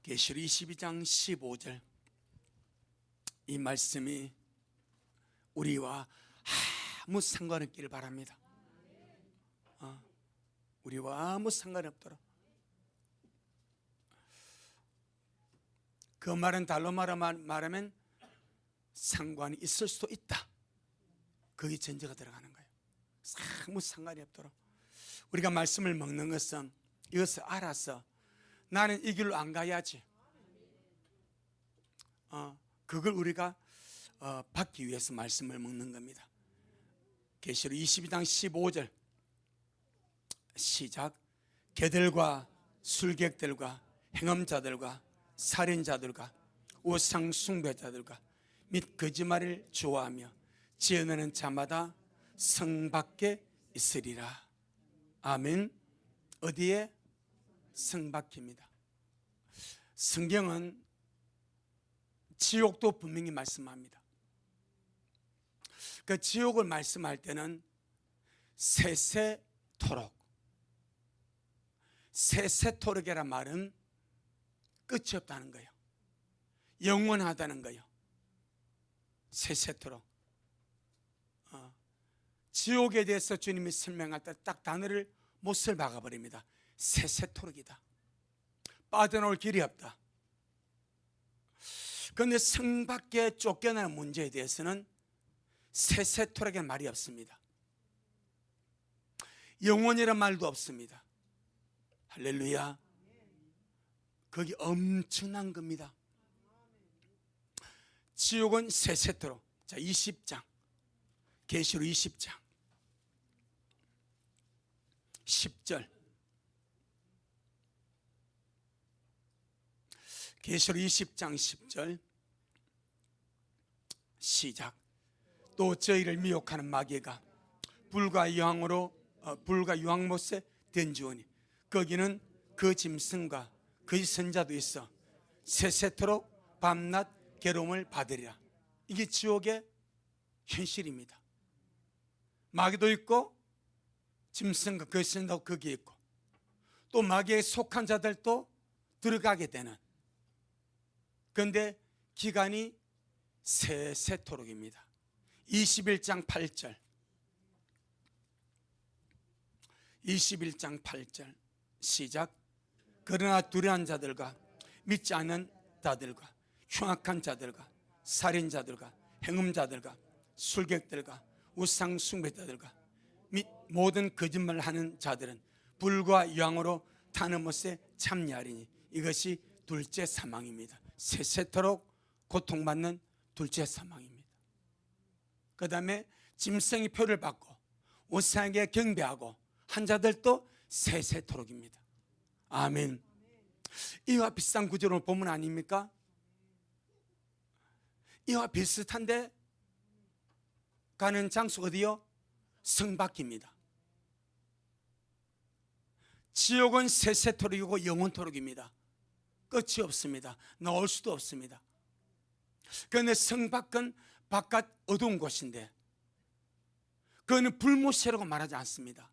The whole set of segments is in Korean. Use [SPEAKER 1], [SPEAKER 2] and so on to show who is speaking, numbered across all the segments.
[SPEAKER 1] 계시록 22장 15절, 이 말씀이 우리와 아무 상관없기를 바랍니다. 우리와 아무 상관이 없도록. 그 말은 달로 말하면 상관이 있을 수도 있다, 거기 전제가 들어가는 거예요. 아무 상관이 없도록. 우리가 말씀을 먹는 것은 이것을 알아서 나는 이 길로 안 가야지, 그걸 우리가 받기 위해서 말씀을 먹는 겁니다. 계시록 22장 15절 시작. 개들과 술객들과 행음자들과 살인자들과 우상 숭배자들과 및 거짓말을 좋아하며 지어내는 자마다 성 밖에 있으리라. 아멘. 어디에? 성 밖입니다. 성경은 지옥도 분명히 말씀합니다. 그 지옥을 말씀할 때는 세세토록, 세세토록이란 말은 끝이 없다는 거예요. 영원하다는 거예요. 세세토록. 지옥에 대해서 주님이 설명할 때 딱 단어를 못을 박아버립니다. 세세토록이다. 빠져나올 길이 없다. 그런데 성 밖에 쫓겨나는 문제에 대해서는 세세토록이라는 말이 없습니다. 영원이라는 말도 없습니다. 할렐루야. 거기 엄청난 겁니다. 지옥은 세세토록. 자, 20장 계시록 20장 10절, 계시록 20장 10절 시작. 또 저희를 미혹하는 마귀가 불과 유황못에 던지오니 거기는 그 짐승과 그 선자도 있어 세세토록 밤낮 괴로움을 받으리라. 이게 지옥의 현실입니다. 마귀도 있고 짐승과 그 선자도 거기에 있고 또 마귀에 속한 자들도 들어가게 되는, 그런데 기간이 세세토록입니다. 21장 8절, 21장 8절 시작. 그러나 두려운 자들과 믿지 않는 자들과 흉악한 자들과 살인자들과 행음자들과 술객들과 우상 숭배자들과 및 모든 거짓말을 하는 자들은 불과 유황으로 타는 못에 참여하리니 이것이 둘째 사망입니다. 세세토록 고통받는 둘째 사망입니다. 그 다음에 짐승의 표를 받고 우상에게 경배하고 한 자들도 세세토록입니다. 아멘. 이와 비슷한 구조로 보면 아닙니까? 이와 비슷한데 가는 장소가 어디요? 성 밖입니다. 지옥은 세세토록이고 영원토록입니다. 끝이 없습니다. 나올 수도 없습니다. 그런데 성 밖은 바깥 어두운 곳인데 그거는 불못이라고 말하지 않습니다.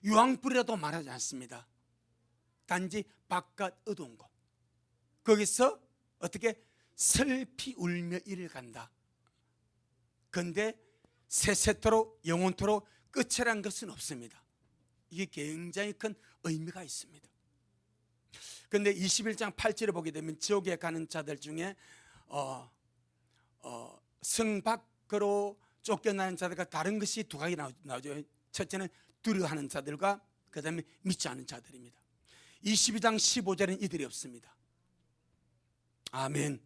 [SPEAKER 1] 유황불이라도 말하지 않습니다. 단지 바깥 어두운 곳, 거기서 어떻게 슬피 울며 이를 간다. 그런데 세세토록 영원토록 끝이라는 것은 없습니다. 이게 굉장히 큰 의미가 있습니다. 그런데 21장 8절에 보게 되면 지옥에 가는 자들 중에 성 밖으로 쫓겨나는 자들과 다른 것이 두 가지 나오죠. 첫째는 두려워하는 자들과 그 다음에 믿지 않는 자들입니다. 22장 15절에는 이들이 없습니다. 아멘.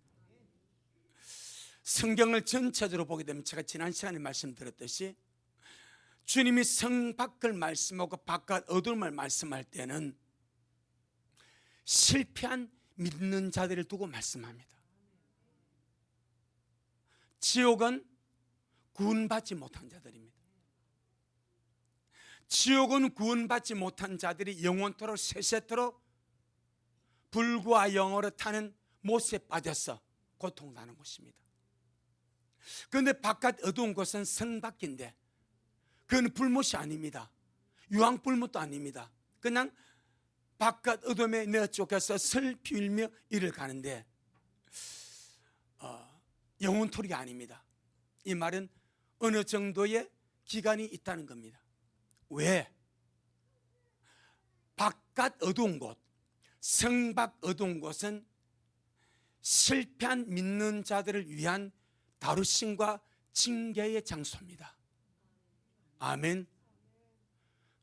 [SPEAKER 1] 성경을 전체적으로 보게 되면 제가 지난 시간에 말씀드렸듯이 주님이 성 밖을 말씀하고 바깥 어두움을 말씀할 때는 실패한 믿는 자들을 두고 말씀합니다. 지옥은 구원받지 못한 자들입니다. 지옥은 구원받지 못한 자들이 영원토록 세세토록 불과 영으로 타는 못에 빠져서 고통나는 곳입니다. 그런데 바깥 어두운 곳은 성 밖인데 그건 불못이 아닙니다. 유황불못도 아닙니다. 그냥 바깥 어둠에 내어 쫓겨서 슬피 울며 이를 가는데 영혼토리가 아닙니다. 이 말은 어느 정도의 기간이 있다는 겁니다. 왜? 바깥 어두운 곳, 성밖 어두운 곳은 실패한 믿는 자들을 위한 다루심과 징계의 장소입니다. 아멘.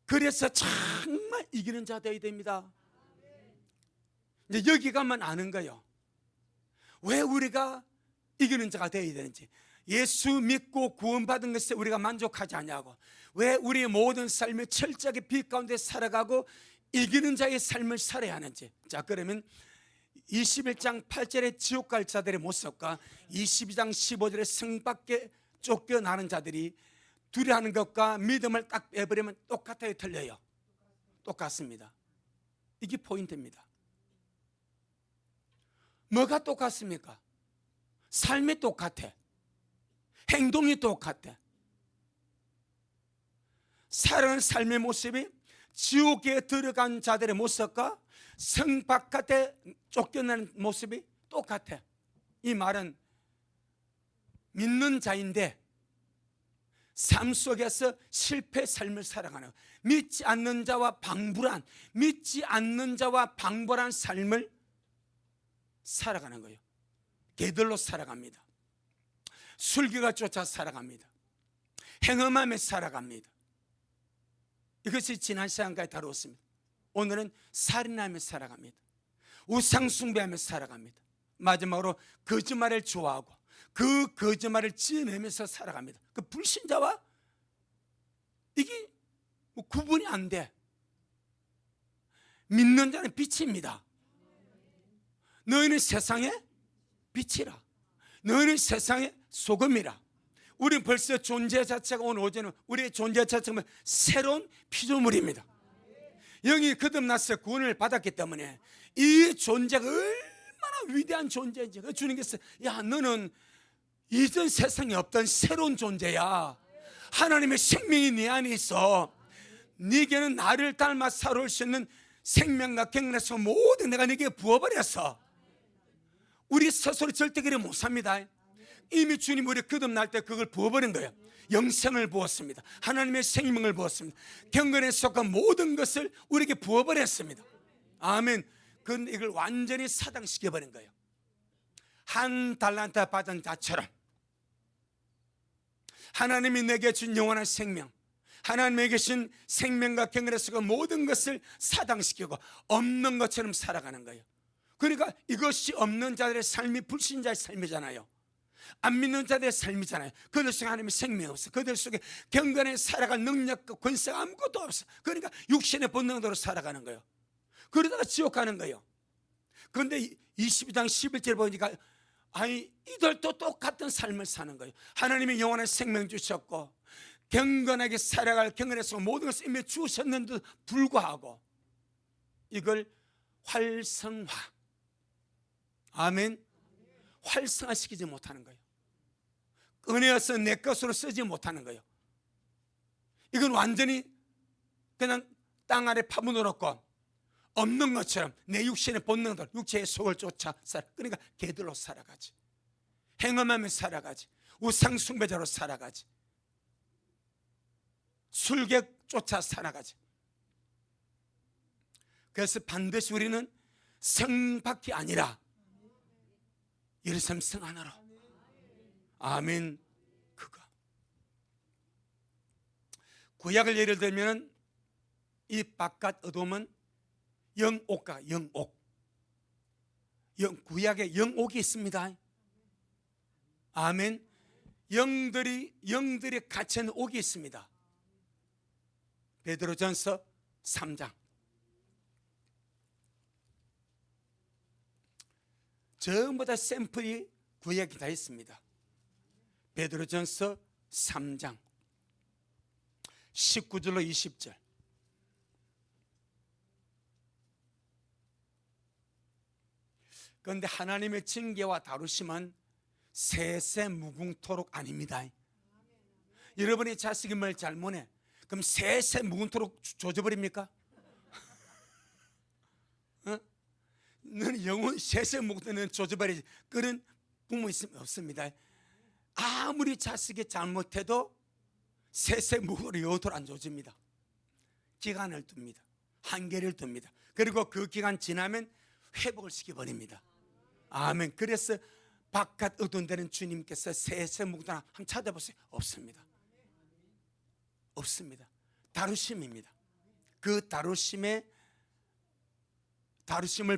[SPEAKER 1] 그래서 정말 이기는 자 되어야 됩니다. 이제 여기 가면 아는 거예요. 왜 우리가 이기는 자가 되어야 되는지. 예수 믿고 구원받은 것에 우리가 만족하지 않냐고. 왜 우리의 모든 삶을 철저하게 빛 가운데 살아가고 이기는 자의 삶을 살아야 하는지. 자, 그러면 21장 8절의 지옥 갈 자들의 모습과 22장 15절의 성 밖에 쫓겨나는 자들이 두려워하는 것과 믿음을 딱 빼버리면 똑같아요, 틀려요? 똑같습니다. 이게 포인트입니다. 뭐가 똑같습니까? 삶이 똑같아. 행동이 똑같아. 살아가는 삶의 모습이 지옥에 들어간 자들의 모습과 성 바깥에 쫓겨나는 모습이 똑같아. 이 말은 믿는 자인데 삶 속에서 실패 삶을 살아가는, 믿지 않는 자와 방불한, 믿지 않는 자와 방불한 삶을 살아가는 거예요. 개들로 살아갑니다. 술기가 쫓아 살아갑니다. 행음하며 살아갑니다. 이것이 지난 시간까지 다루었습니다. 오늘은 살인하며 살아갑니다. 우상숭배하며 살아갑니다. 마지막으로 거짓말을 좋아하고 그 거짓말을 지어내면서 살아갑니다. 그 불신자와 이게 구분이 안 돼. 믿는 자는 빛입니다. 너희는 세상의 빛이라. 너희는 세상의 소금이라. 우리는 벌써 존재 자체가 오늘 오전에 우리의 존재 자체가 새로운 피조물입니다. 영이 거듭나서 구원을 받았기 때문에 이 존재가 얼마나 위대한 존재인지 주님께서 야 너는 이전 세상에 없던 새로운 존재야. 하나님의 생명이 네 안에 있어. 네게는 나를 닮아 살아올 수 있는 생명과 경륜에서 모든 내가 네게 부어버렸어. 우리 스스로 절대 그래 못 삽니다. 이미 주님 우리 거듭날 때 그걸 부어버린 거예요. 영생을 부었습니다. 하나님의 생명을 부었습니다. 경건에 속한 모든 것을 우리에게 부어버렸습니다. 아멘. 그런데 이걸 완전히 사당시켜버린 거예요. 한 달란트 받은 자처럼 하나님이 내게 준 영원한 생명, 하나님에게 주신 생명과 경건에 속한 모든 것을 사당시키고 없는 것처럼 살아가는 거예요. 그러니까 이것이 없는 자들의 삶이 불신자의 삶이잖아요. 안 믿는 자들의 삶이잖아요. 그들 속에 하나님의 생명이 없어. 그들 속에 경건에 살아갈 능력과 권세가 아무것도 없어. 그러니까 육신의 본능대로 살아가는 거예요. 그러다가 지옥 가는 거예요. 그런데 22장 11절 보니까 아니 이들도 똑같은 삶을 사는 거예요. 하나님이 영원한 생명 주셨고 경건하게 살아갈 경건에서 모든 것을 이미 주셨는데도 불구하고 이걸 활성화, 아멘, 활성화시키지 못하는 거예요. 꺼내어서 내 것으로 쓰지 못하는 거예요. 이건 완전히 그냥 땅 아래 파묻어놓고 없는 것처럼 내 육신의 본능들, 육체의 속을 쫓아 살아. 그러니까 개들로 살아가지. 행음하며 살아가지. 우상숭배자로 살아가지. 술객 쫓아 살아가지. 그래서 반드시 우리는 성밖이 아니라 예루살렘 성 안으로. 아멘. 그거. 구약을 예를 들면 이 바깥 어둠은 영옥과 영옥. 구약에 영옥이 있습니다. 아멘. 영들이 갇힌 옥이 있습니다. 베드로전서 3장. 전부 다 샘플이 구약에 다 있습니다. 베드로전서 3장 19절로 20절. 그런데 하나님의 징계와 다루심은 세세 무궁토록 아닙니다. 여러분의 자식이 뭘 잘못해 그럼 세세 무궁토록 조져버립니까? 너는 영혼 셋을 묵드는 조져버리지. 그런 부모 있으면 없습니다. 아무리 자식이 잘못해도 셋의 묵으로 영원토록 안 조집니다. 기간을 둡니다. 한계를 둡니다. 그리고 그 기간 지나면 회복을 시켜버립니다. 아멘. 그래서 바깥 어두운 데는 주님께서 셋의 묵드나 한번 찾아보세요. 없습니다. 없습니다. 다루심입니다. 그 다루심을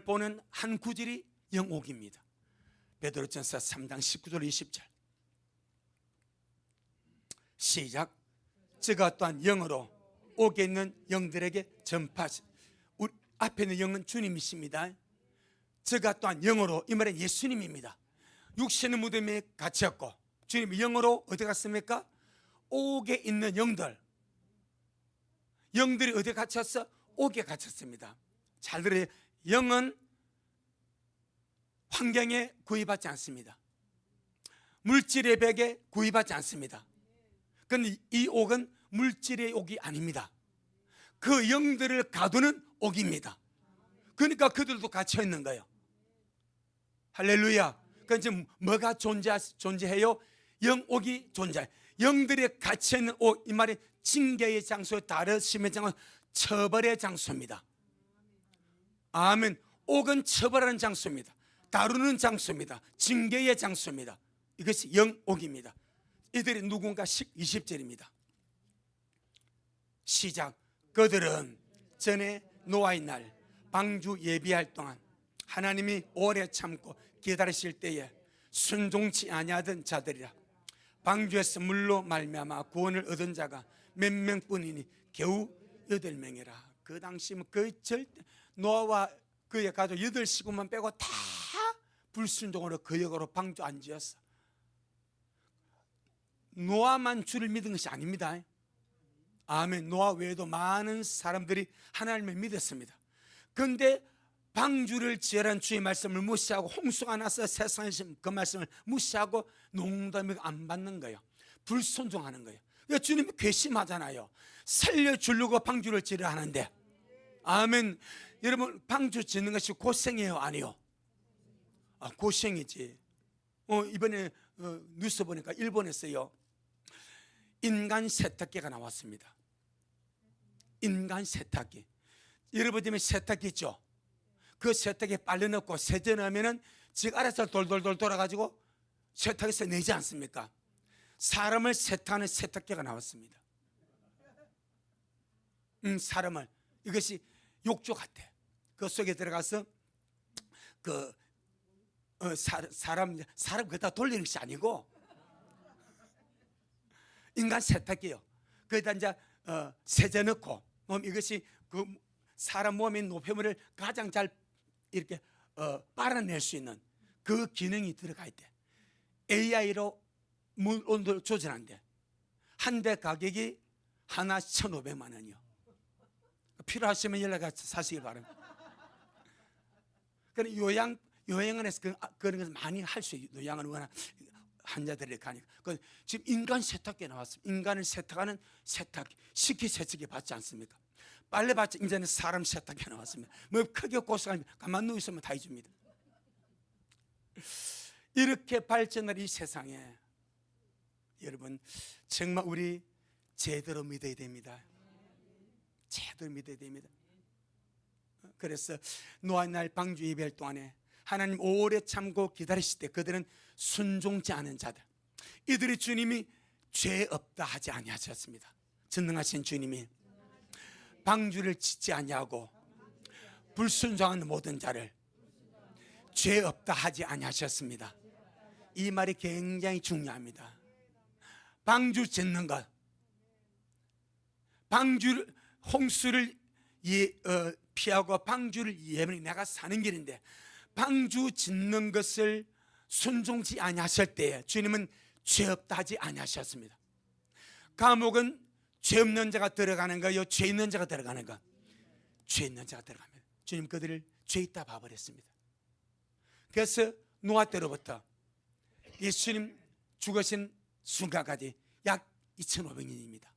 [SPEAKER 1] 보는 한 구절이 영옥입니다. 베드로전서 3장 19절 20절 시작. 저가 또한 영으로 옥에 있는 영들에게 전파하시. 우리 앞에 있는 영은 주님이십니다. 저가 또한 영으로, 이 말은 예수님입니다. 육신의 무덤에 갇혔고 주님이 영으로 어디 갔습니까? 옥에 있는 영들이 어디 갇혔어? 옥에 갇혔습니다. 잘 들어요. 영은 환경에 구애받지 않습니다. 물질의 벽에 구애받지 않습니다. 그런데 이 옥은 물질의 옥이 아닙니다. 그 영들을 가두는 옥입니다. 그러니까 그들도 갇혀 있는 거예요. 할렐루야. 그러니까 지금 뭐가 존재해요? 영옥이 존재해요. 영들이 갇혀 있는 옥, 이 말이 징계의 장소, 다루심의 장소, 처벌의 장소입니다. 아멘. 옥은 처벌하는 장소입니다. 다루는 장소입니다. 징계의 장소입니다. 이것이 영옥입니다. 이들이 누군가 20절입니다. 시작. 그들은 전에 노아의 날 방주 예비할 동안 하나님이 오래 참고 기다리실 때에 순종치 아니하던 자들이라. 방주에서 물로 말미암아 구원을 얻은 자가 몇 명뿐이니 겨우 8명이라. 그 당시 거의 절대 노아와 그의 가족 8식구만 빼고 다 불순종으로 그 역으로 방주 안 지었어. 노아만 주를 믿은 것이 아닙니다. 아멘. 노아 외에도 많은 사람들이 하나님을 믿었습니다. 그런데 방주를 지으라는 주의 말씀을 무시하고 홍수가 나서 세상에 그 말씀을 무시하고 농담이 안 받는 거예요. 불순종하는 거예요. 주님이 괘씸하잖아요. 살려주려고 방주를 지으라 하는데. 아멘. 여러분, 방주 짓는 것이 고생이에요, 아니요? 고생이지. 이번에 뉴스 보니까 일본에서요 인간 세탁기가 나왔습니다. 인간 세탁기. 여러분 집에 세탁기 있죠? 그 세탁기에 빨래 넣고 세제 넣으면은 지가 알아서 돌돌돌 돌아가지고 세탁기에서 내지 않습니까? 사람을 세탁하는 세탁기가 나왔습니다. 사람을, 이것이 욕조 같아. 그 속에 들어가서 사람 그다 돌리는 것이 아니고 인간 세탁기요. 거기다 이제 세제 넣고 이것이 그 사람 몸의 노폐물을 가장 잘 이렇게 빨아낼 수 있는 그 기능이 들어가 있대. AI로 물 온도를 조절한대. 한 대 가격이 하나 1,500만 원이요. 필요하시면 연락 사시기 바랍니다. 그럼 요양원에서 그런 것을 많이 할 수 있어요. 요양원 워낙 환자들이 가니까. 지금 인간 세탁기 나왔습니다. 인간을 세탁하는 세탁기. 식기세척기 받지 않습니까? 빨래 받지, 이제는 사람 세탁기 나왔습니다. 뭐 크게 고생하면 가만 누워 있으면 다 해줍니다. 이렇게 발전할 이 세상에 여러분 정말 우리 제대로 믿어야 됩니다. 제대로 믿어야 됩니다. 그래서 노아의 날 방주 예배할 동안에 하나님 오래 참고 기다리실 때 그들은 순종치 않은 자들, 이들이 주님이 죄 없다 하지 아니하셨습니다. 전능하신 주님이 방주를 짓지 아니하고 불순종하는 모든 자를 죄 없다 하지 아니하셨습니다. 이 말이 굉장히 중요합니다. 방주 짓는 것, 홍수를 피하고 방주를 예민히 내가 사는 길인데 방주 짓는 것을 순종치 아니하실 때에 주님은 죄 없다 하지 아니하셨습니다. 감옥은 죄 없는 자가 들어가는 거요, 죄 있는 자가 들어가는 거? 죄 있는 자가 들어갑니다. 주님 그들을 죄 있다 봐버렸습니다. 그래서 노아 때로부터 예수님 죽으신 순간까지 약 2,500년입니다.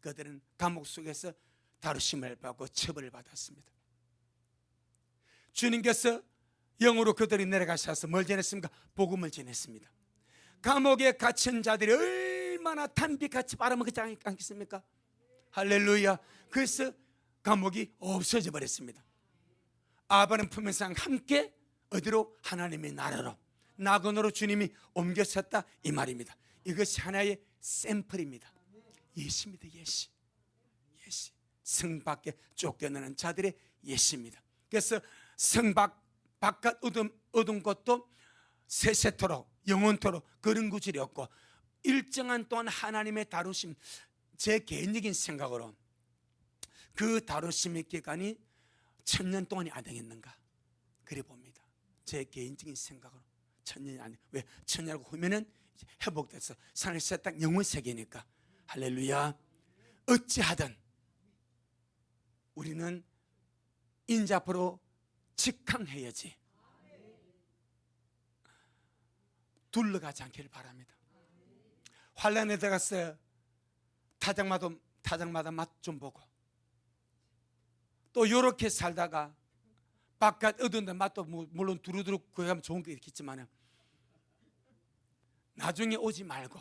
[SPEAKER 1] 그들은 감옥 속에서 다루심을 받고 처벌을 받았습니다. 주님께서 영으로 그들이 내려가셔서 뭘 전했습니까? 복음을 전했습니다. 감옥에 갇힌 자들이 얼마나 단비같이 빨아먹지 않겠습니까? 할렐루야. 그래서 감옥이 없어져 버렸습니다. 아브라함 품에서 함께 어디로? 하나님의 나라로, 낙원으로 주님이 옮겨섰다 이 말입니다. 이것이 하나의 샘플입니다. 예시입니다. 예시. 성 밖에 쫓겨나는 자들의 예시입니다. 그래서 성 바깥 어두운 곳도 세세토록 영원토록 그런 구절이 없고, 일정한 또한 하나님의 다루심, 제 개인적인 생각으로 그 다루심의 기간이 1000년 동안이 안 되겠는가 그래 봅니다. 제 개인적인 생각으로 1000년이 안 돼. 왜? 1000년이라고 하면은 회복돼서 산에서 딱 영원 세계니까. 할렐루야. 어찌하든 우리는 인자 앞으로 직항해야지 둘러가지 않기를 바랍니다. 환란에 들어가서 타작마다 맛 좀 보고, 또 이렇게 살다가 바깥 어두운데 맛도 물론 두루두루 구해가면 좋은 게 있겠지만 나중에 오지 말고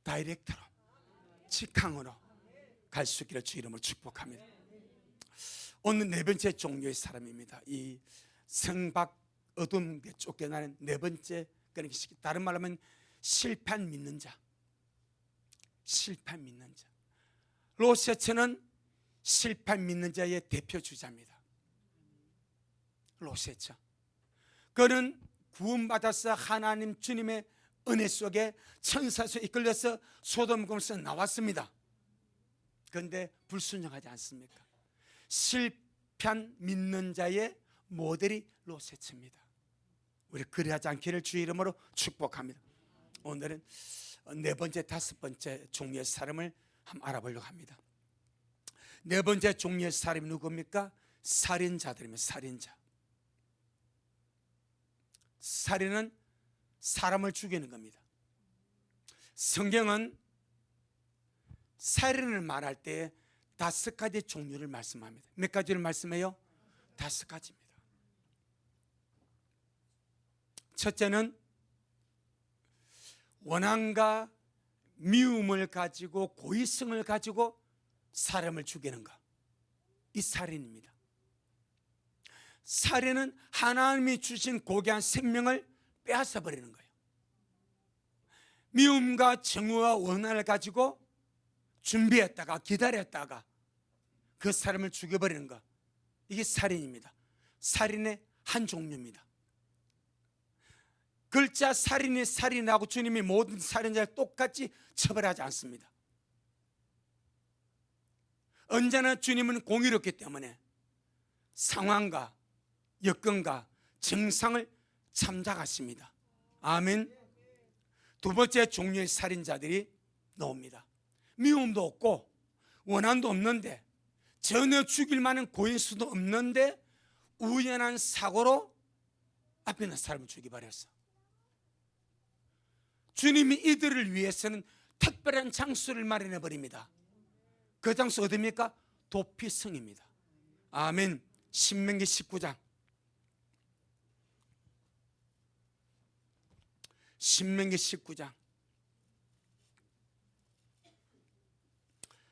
[SPEAKER 1] 다이렉트로 직항으로 갈 수 있기를 주 이름으로 축복합니다. 오늘 네 번째 종류의 사람입니다. 이 성밖 어두운 데 쫓겨나는 네 번째, 다른 말로 하면 실패한 믿는 자. 실패한 믿는 자. 로세처는 실패한 믿는 자의 대표 주자입니다. 로세처. 그는 구원받아서 하나님 주님의 은혜 속에 천사서 이끌려서 소돔 고모라에서 나왔습니다. 그런데 불순종하지 않습니까? 실패한 믿는 자의 모델이 로세처입니다. 우리 그리하지 않기를 주의 이름으로 축복합니다. 오늘은 네 번째, 다섯 번째 종류의 사람을 한번 알아보려고 합니다. 네 번째 종류의 사람이 누굽니까? 살인자들입니다. 살인자. 살인은 사람을 죽이는 겁니다. 성경은 살인을 말할 때 5가지 종류를 말씀합니다. 몇 가지를 말씀해요? 5가지입니다. 첫째는 원한과 미움을 가지고 고의성을 가지고 사람을 죽이는 것, 이 살인입니다. 살인은 하나님이 주신 고귀한 생명을 빼앗아 버리는 거예요. 미움과 정의와 원한을 가지고 준비했다가 기다렸다가 그 사람을 죽여버리는 것, 이게 살인입니다. 살인의 한 종류입니다. 글자 살인이 살인하고 주님이 모든 살인자를 똑같이 처벌하지 않습니다. 언제나 주님은 공의롭기 때문에 상황과 여건과 정상을 참작하십니다. 아멘. 두 번째 종류의 살인자들이 나옵니다. 미움도 없고 원한도 없는데, 전혀 죽일 만한 고인수도 없는데 우연한 사고로 앞에 있는 사람을 죽여버렸어. 주님이 이들을 위해서는 특별한 장소를 마련해 버립니다. 그 장소 어디입니까? 도피성입니다. 아멘. 신명기 19장. 신명기 19장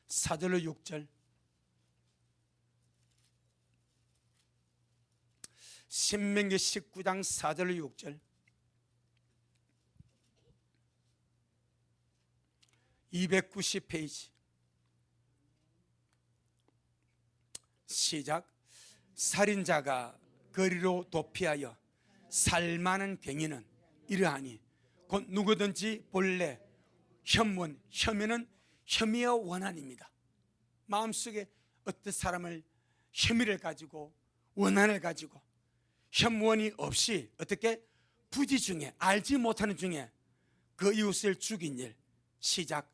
[SPEAKER 1] 4절로 6절. 신명기 19장 4절로 6절. 290페이지. 시작. 살인자가 거리로 도피하여 살만한 병인은 이러하니 곧 누구든지 본래 혐원, 혐의는 혐의와 원한입니다. 마음속에 어떤 사람을 혐의를 가지고 원한을 가지고 혐원이 없이 어떻게 부지 중에 알지 못하는 중에 그 이웃을 죽인 일. 시작.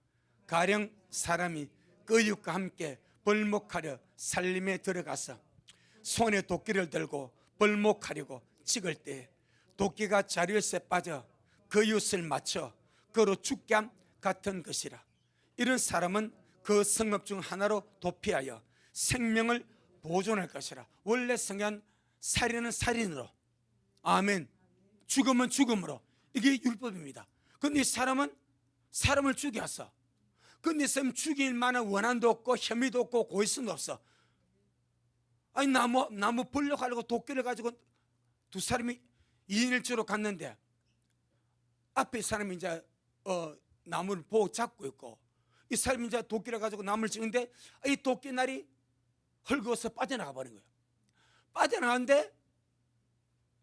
[SPEAKER 1] 가령 사람이 그 이웃과 함께 벌목하려 살림에 들어가서 손에 도끼를 들고 벌목하려고 찍을 때 도끼가 자루에서 빠져 그 이웃을 맞춰 그로 죽게 함 같은 것이라. 이런 사람은 그 성읍 중 하나로 도피하여 생명을 보존할 것이라. 원래 성경 살인은 살인으로, 아멘. 죽으면 죽음으로. 이게 율법입니다. 근데 이 사람은 사람을 죽였어. 근데 쌤 죽일 만한 원한도 없고 혐의도 없고 고의성도 없어. 아니 나무 벌려가려고 도끼를 가지고 두 사람이 2인 1조로 갔는데 앞에 사람이 이제 나무를 보고 잡고 있고 이 사람이 이제 도끼를 가지고 나무를 찍는데 이 도끼날이 헐거워서 빠져나가 버린 거예요. 빠져나가는데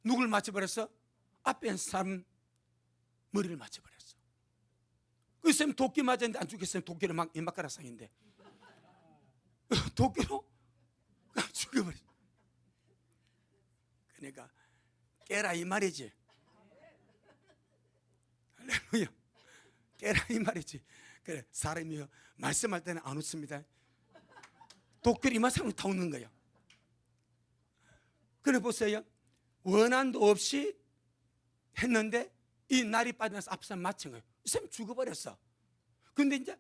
[SPEAKER 1] 누굴 맞춰버렸어? 앞에 있는 사람 머리를 맞춰버렸어. 그 쌤 도끼 맞았는데 안 죽겠어요. 도끼를 막 이마가라상인데 도끼로 죽여버렸어. 그러니까 깨라 이 말이지. 할렐루야. 깨라 이 말이지. 그래, 사람이 말씀할 때는 안 웃습니다. 도끼를 이마상으로 다 웃는 거예요. 그래 보세요. 원한도 없이 했는데 이 날이 빠져나서 앞선 맞춘 거예요. 이 사람이 죽어버렸어. 근데 이제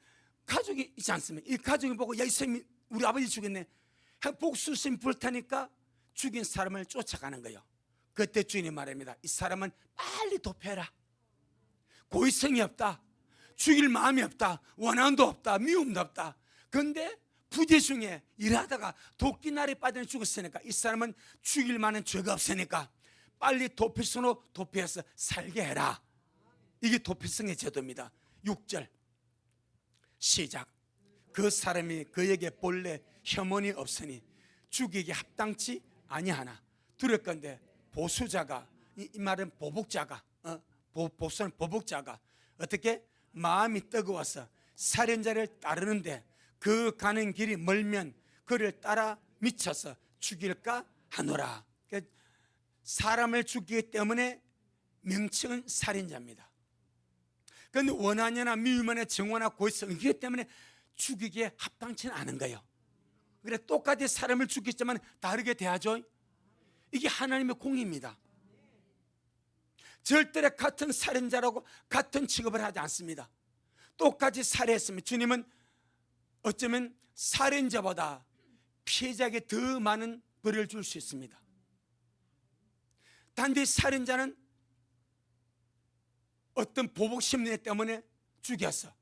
[SPEAKER 1] 가족이 있지 않습니까? 이 가족이 보고 야, 이 사람이 우리 아버지 죽였네. 복수심 불타니까 죽인 사람을 쫓아가는 거예요. 그때 주인이 말합니다. 이 사람은 빨리 도피해라. 고의성이 없다. 죽일 마음이 없다. 원한도 없다. 미움도 없다. 그런데 부재 중에 일하다가 도끼날에 빠져 죽었으니까 이 사람은 죽일 만한 죄가 없으니까 빨리 도피성으로 도피해서 살게 해라. 이게 도피성의 제도입니다. 6절 시작. 그 사람이 그에게 본래 혐언이 없으니 죽이기 합당치 아니하나 두렵건대 보수자가 이 말은 보복자가 보수는 보복자가 어떻게 마음이 뜨거워서 살인자를 따르는데 그 가는 길이 멀면 그를 따라 미쳐서 죽일까 하노라. 사람을 죽이기 때문에 명칭은 살인자입니다. 그런데 원한이나 미움이나 정오나 고의성 이기 때문에 죽이기에 합당치는 않은 거예요. 그래 똑같이 사람을 죽였지만 다르게 대하죠. 이게 하나님의 공의입니다. 절대로 같은 살인자라고 같은 취급을 하지 않습니다. 똑같이 살해했으면 주님은 어쩌면 살인자보다 피해자에게 더 많은 벌을 줄 수 있습니다. 단지 살인자는 어떤 보복 심리 때문에 죽였어.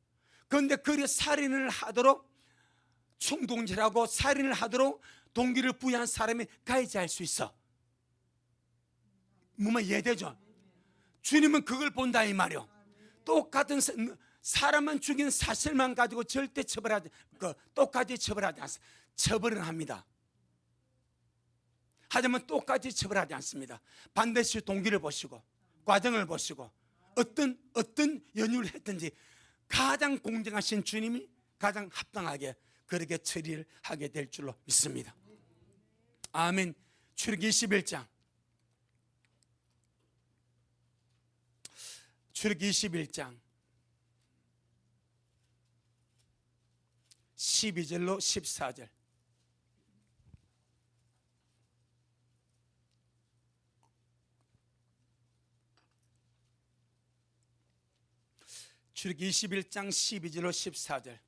[SPEAKER 1] 그런데 그를 살인을 하도록 충동질하고 살인을 하도록 동기를 부여한 사람이 가해자할 수 있어. 뭐만 이해되죠? 주님은 그걸 본다 이 말이요. 똑같은 사람만 죽인 사실만 가지고 절대 처벌하지 똑같이 처벌하지 않습니다. 처벌은 합니다. 하지만 똑같이 처벌하지 않습니다. 반드시 동기를 보시고 과정을 보시고 어떤 연유를 했든지 가장 공정하신 주님이 가장 합당하게 그렇게 처리를 하게 될 줄로 믿습니다. 아멘. 출애굽기 21장 12절로 14절. 출애굽기 21장 12절로 14절.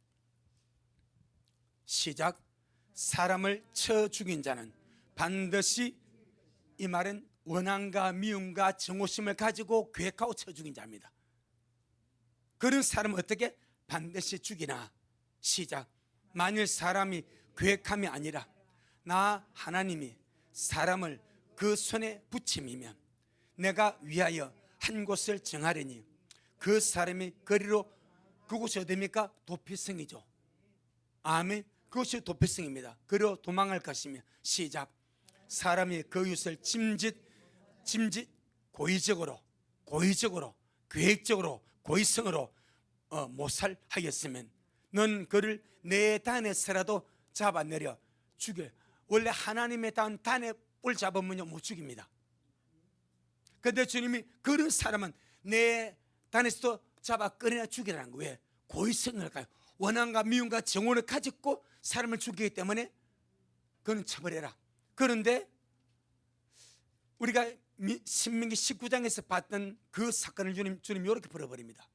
[SPEAKER 1] 시작. 사람을 쳐 죽인 자는 반드시, 이 말은 원한과 미움과 정오심을 가지고 계획하고 쳐 죽인 자입니다. 그런 사람은 어떻게 반드시 죽이나. 시작. 만일 사람이 계획함이 아니라 나 하나님이 사람을 그 손에 붙임이면 내가 위하여 한 곳을 정하려니 그 사람이 거리로, 그곳이 어디입니까? 도피성이죠. 아멘. 그것이 도피성입니다. 그리고 도망할 것이며. 시작. 사람이 그 이웃을 짐짓 고의적으로 계획적으로 고의성으로 모살하였으면 넌 그를 내 단에서라도 잡아내려 죽여. 원래 하나님의 단에 뿔 잡으면 못 죽입니다. 그런데 주님이 그런 사람은 내 단에서도 잡아 꺼내야 죽이라는 거예요. 왜? 고의성을 할까요? 원한과 미움과 정오를 가지고 사람을 죽이기 때문에 그는 처벌해라. 그런데 우리가 신명기 19장에서 봤던 그 사건을 주님이 이렇게 풀어버립니다.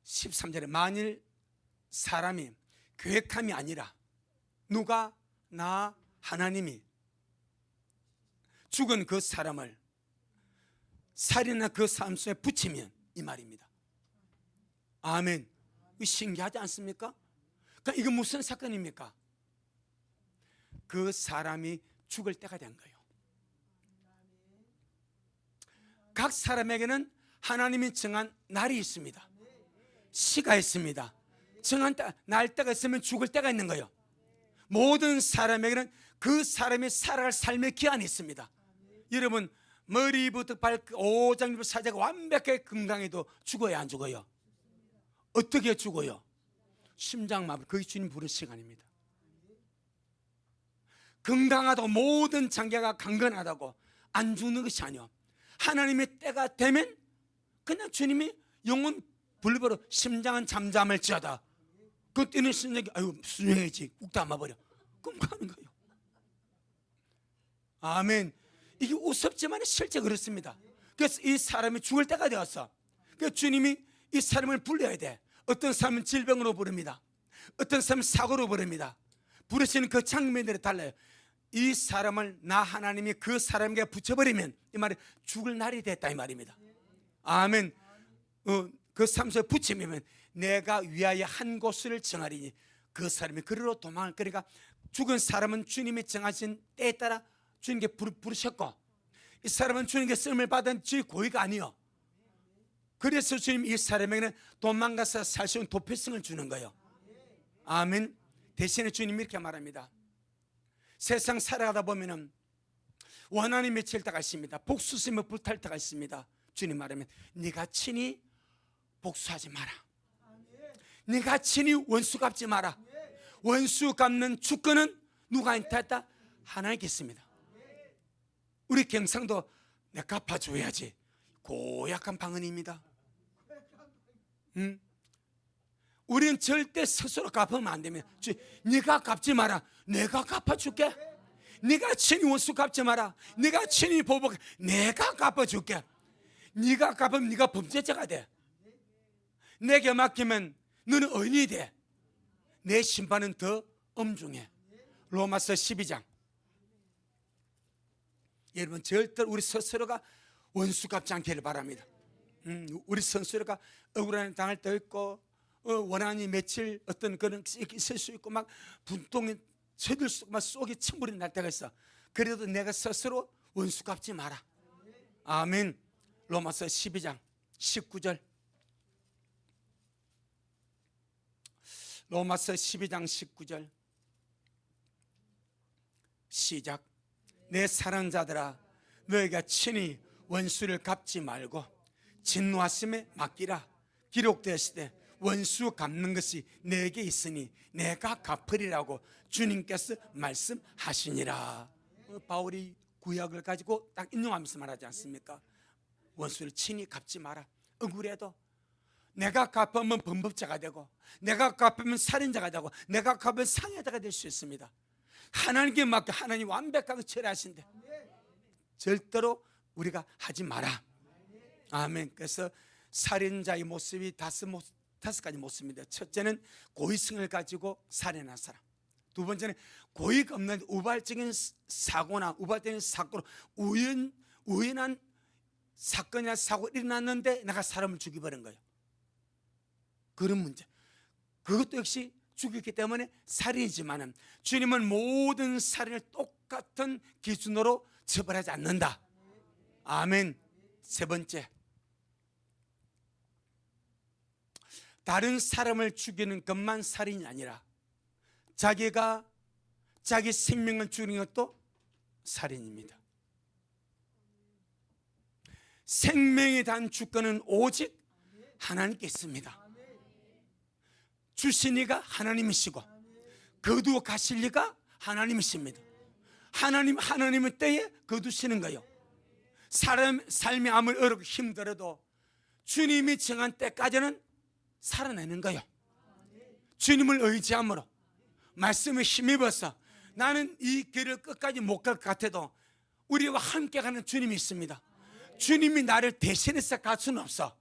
[SPEAKER 1] 13절에 만일 사람이 계획함이 아니라 누가? 나 하나님이 죽은 그 사람을 살인이나 그 삶 속에 붙이면 이 말입니다. 아멘. 이거 신기하지 않습니까? 그러니까 이거 무슨 사건입니까? 그 사람이 죽을 때가 된 거예요. 각 사람에게는 하나님이 정한 날이 있습니다. 시가 있습니다. 정한 날짜가 있으면 죽을 때가 있는 거예요. 모든 사람에게는 그 사람이 살아갈 삶의 기한이 있습니다. 여러분, 머리부터 발끝 오장부터 사자가 완벽하게 건강해도 죽어야 안 죽어요? 어떻게 죽어요? 심장마비. 그게 주님 부른 시간입니다. 건강하다고 모든 장기가 강건하다고 안 죽는 것이 아니요, 하나님의 때가 되면 그냥 주님이 영혼 불러버려. 심장은 잠잠할지어다. 그 뛰는 심장이 아유 수행해야지 꾹 담아버려. 그럼 가는 거예요. 아멘. 이게 우습지만 실제 그렇습니다. 그래서 이 사람이 죽을 때가 되었어. 그래서 주님이 이 사람을 불러야 돼. 어떤 사람은 질병으로 부릅니다. 어떤 사람은 사고로 부릅니다. 부르시는 그 장면들이 달라요. 이 사람을 나 하나님이 그 사람에게 붙여버리면 이 말이 죽을 날이 됐다 이 말입니다. 아멘. 그 삶 속에 붙이면 내가 위하여 한 곳을 정하리니 그 사람이 그리로 도망할 거니까 죽은 사람은 주님이 정하신 때에 따라 주님께 부르셨고 이 사람은 주님께 쓰임을 받은 지 고의가 아니요. 그래서 주님 이 사람에게는 도망가서 살 수 있는 도피성을 주는 거예요. 아멘. 대신에 주님이 이렇게 말합니다. 세상 살아가다 보면은 원한이 맺힐 때가 있습니다. 복수심에 불탈 때가 있습니다. 주님 말하면 네가 친히 복수하지 마라. 네가 친히 원수 갚지 마라. 원수 갚는 주권은 누가 있다? 하나님께 있습니다. 우리 경상도 내가 갚아줘야지. 고약한 방언입니다. 우리는 절대 스스로 갚으면 안 됩니다. 네가 갚지 마라. 내가 갚아줄게. 네가 친히 원수 갚지 마라. 네가 친히 보복. 내가 갚아줄게. 네가 갚으면 네가 범죄자가 돼. 내게 맡기면 너는 의인이 돼. 내 심판은 더 엄중해. 로마서 12장. 여러분 절대 우리 스스로가 원수 갚지 않기를 바랍니다. 우리 스스로가 억울한 당할 때 있고 원한이 맺힐 어떤 그런 있을 수 있고 막 분통이 쳐들 수 있고 막 속이 침물이 날 때가 있어. 그래도 내가 스스로 원수 갚지 마라. 아멘. 로마서 12장 19절. 로마서 12장 19절 시작. 내 사랑하는 자들아 너희가 친히 원수를 갚지 말고 진노하심에 맡기라. 기록되었으되 원수 갚는 것이 내게 있으니 내가 갚으리라고 주님께서 말씀하시니라. 바울이 구약을 가지고 딱 인용하면서 말하지 않습니까? 원수를 친히 갚지 마라. 억울해도 내가 갚으면 범법자가 되고 내가 갚으면 살인자가 되고 내가 갚으면 상해자가 될 수 있습니다. 하나님께 맡겨 하나님 완벽하게 처리하신대. 절대로 우리가 하지 마라. 아멘. 그래서 살인자의 모습이 다섯 가지 모습입니다. 첫째는 고의성을 가지고 살인한 사람. 두 번째는 고의가 없는 우발적인 사고나 우발적인 사고로 우연한 사건이나 사고가 일어났는데 내가 사람을 죽여버린 거예요. 그런 문제. 그것도 역시 죽였기 때문에 살인이지만 주님은 모든 살인을 똑같은 기준으로 처벌하지 않는다. 아멘. 세 번째, 다른 사람을 죽이는 것만 살인이 아니라 자기 생명을 죽이는 것도 살인입니다. 생명에 대한 주권은 오직 하나님께 있습니다. 주신 이가 하나님이시고 거두어 가실 이가 하나님이십니다. 하나님의 때에 거두시는 거예요. 삶이 아무리 어렵고 힘들어도 주님이 정한 때까지는 살아내는 거예요. 주님을 의지함으로 말씀에 힘입어서 나는 이 길을 끝까지 못 갈 것 같아도 우리와 함께 가는 주님이 있습니다. 주님이 나를 대신해서 갈 수는 없어.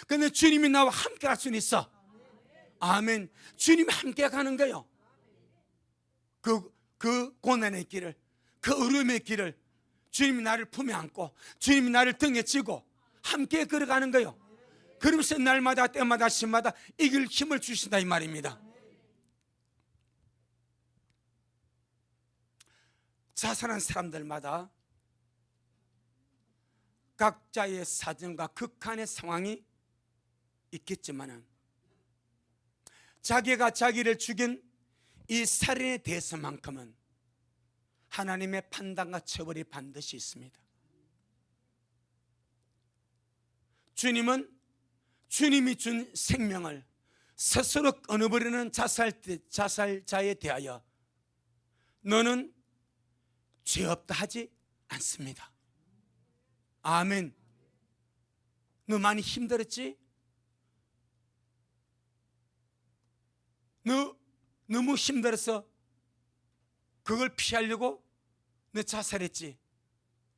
[SPEAKER 1] 그런데 주님이 나와 함께 갈 수는 있어. 아멘. 주님이 함께 가는 거예요. 그 고난의 길을, 그 어려움의 길을 주님이 나를 품에 안고 주님이 나를 등에 지고 함께 걸어가는 거예요. 그러면서 날마다 때마다 시마다 이길 힘을 주신다 이 말입니다. 자살한 사람들마다 각자의 사정과 극한의 상황이 있겠지만 자기가 자기를 죽인 이 살인에 대해서만큼은 하나님의 판단과 처벌이 반드시 있습니다. 주님은 주님이 준 생명을 스스로 끊어버리는 자살자에 대하여 너는 죄 없다 하지 않습니다. 아멘. 너 많이 힘들었지? 너 너무 힘들어서 그걸 피하려고 너 자살했지?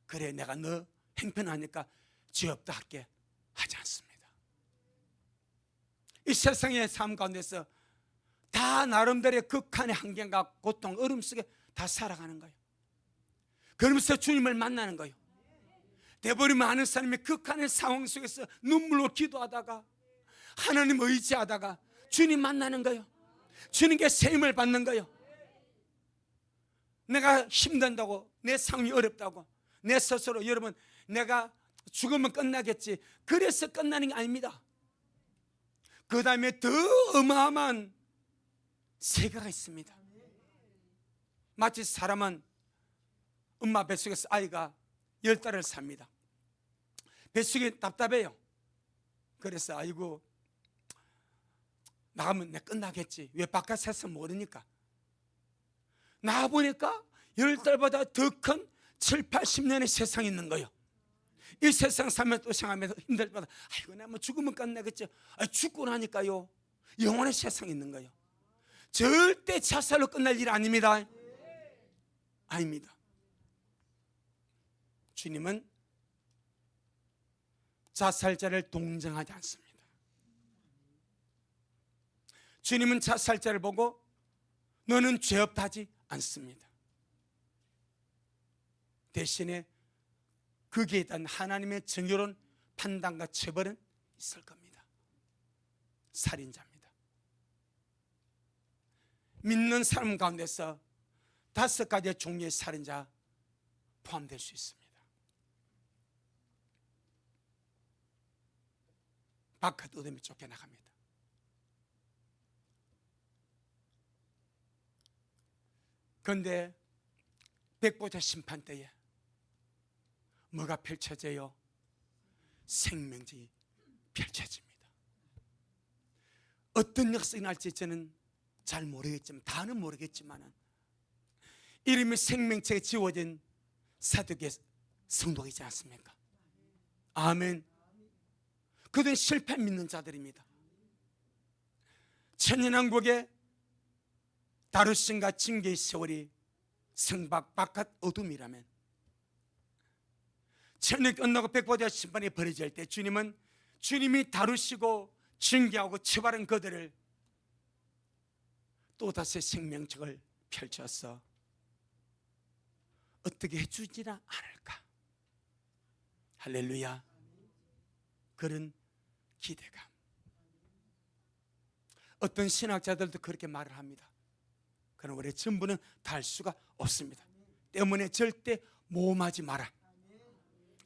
[SPEAKER 1] 그래, 내가 너 형편하니까 죄 없다 할게 하지 않습니다. 이 세상의 삶 가운데서 다 나름대로의 극한의 환경과 고통, 어려움 속에 다 살아가는 거예요. 그러면서 주님을 만나는 거예요. 대부분 많은 사람이 극한의 상황 속에서 눈물로 기도하다가 하나님 의지하다가 주님 만나는 거예요. 주님께 세임을 받는 거예요. 내가 힘든다고, 내 상황이 어렵다고, 내 스스로, 여러분, 내가 죽으면 끝나겠지, 그래서 끝나는 게 아닙니다. 그 다음에 더 어마어마한 세계가 있습니다. 마치 사람은 엄마 뱃속에서 아이가 10달을 삽니다. 뱃속이 답답해요. 그래서 아이고 나가면 내 끝나겠지, 왜 바깥 세상 모르니까. 나와보니까 10달보다 더 큰 7, 80년의 세상이 있는 거예요. 이 세상 살면 또 생각하면서 힘들 때마다 아이고 내가 뭐 죽으면 끝나겠죠. 죽고 나니까요 영원의 세상이 있는 거예요. 절대 자살로 끝날 일 아닙니다. 아닙니다. 주님은 자살자를 동정하지 않습니다. 주님은 자살자를 보고 너는 죄 없다 하지 않습니다. 대신에 거기에 대한 하나님의 정의로운 판단과 처벌은 있을 겁니다. 살인자입니다. 믿는 사람 가운데서 5가지의 종류의 살인자 포함될 수 있습니다. 바깥 어둠이 쫓겨나갑니다. 그런데 백보자 심판 때에 뭐가 펼쳐져요? 생명이 펼쳐집니다. 어떤 역사가 날지 저는 잘 모르겠지만, 다는 모르겠지만 이름이 생명책에 지워진 사두개 성도가 있지 않습니까? 아멘. 그들은 실패 믿는 자들입니다. 천년왕국의 다루심과 징계의 세월이 성박 바깥 어둠이라면, 천년 끝나고 백보자 심판이 벌어질 때 주님은 주님이 다루시고 징계하고 처벌한 그들을 또다시 생명책을 펼쳐서 어떻게 해주지나 않을까. 할렐루야. 그런 기대감. 어떤 신학자들도 그렇게 말을 합니다. 그러나 우리 전부는 다 할 수가 없습니다. 때문에 절대 모험하지 마라.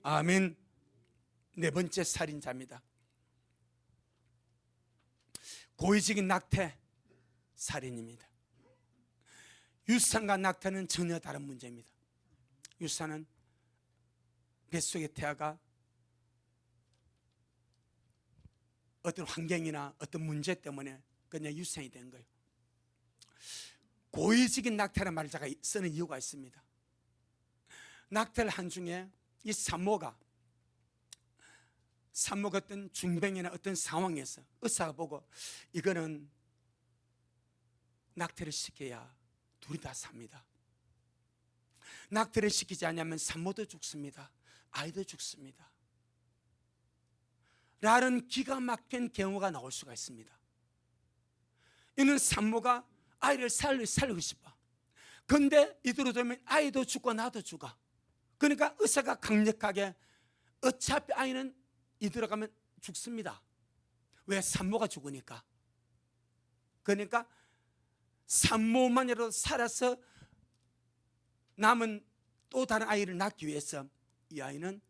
[SPEAKER 1] 아멘. 4번째 살인자입니다. 고의적인 낙태 살인입니다. 유산과 낙태는 전혀 다른 문제입니다. 유산은 뱃속의 태아가 어떤 환경이나 어떤 문제 때문에 그냥 유산이 된 거예요. 고의적인 낙태라는 말을 제가 쓰는 이유가 있습니다. 낙태를 한 중에 이 산모가 어떤 중병이나 어떤 상황에서 의사가 보고 이거는 낙태를 시켜야 둘이 다 삽니다. 낙태를 시키지 않으면 산모도 죽습니다. 아이도 죽습니다. 라는 기가 막힌 경우가 나올 수가 있습니다. 이는 산모가 아이를 살리고 싶어. 그런데 이대로 되면 아이도 죽고 나도 죽어. 그러니까 의사가 강력하게 어차피 아이는 이 들어가면 죽습니다. 왜? 산모가 죽으니까. 그러니까 산모만이라도 살아서 남은 또 다른 아이를 낳기 위해서 이 아이는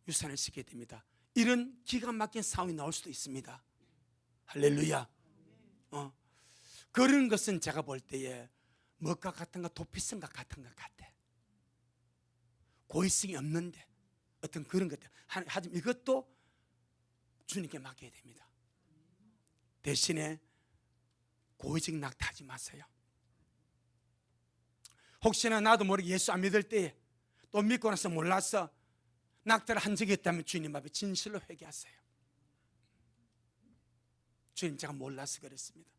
[SPEAKER 1] 유산을 시키게 됩니다. 이런 기가 막힌 상황이 나올 수도 있습니다. 할렐루야. 그런 것은 제가 볼 때에 뭐가 같은가, 도피성과 같은 것 같아. 고의성이 없는데 어떤 그런 것들. 하지만 이것도 주님께 맡겨야 됩니다. 대신에 고의적인 낙태하지 마세요. 혹시나 나도 모르게 예수 안 믿을 때에 또 믿고 나서 몰라서 낙태를 한 적이 있다면 주님 앞에 진실로 회개하세요. 주님, 제가 몰라서 그랬습니다.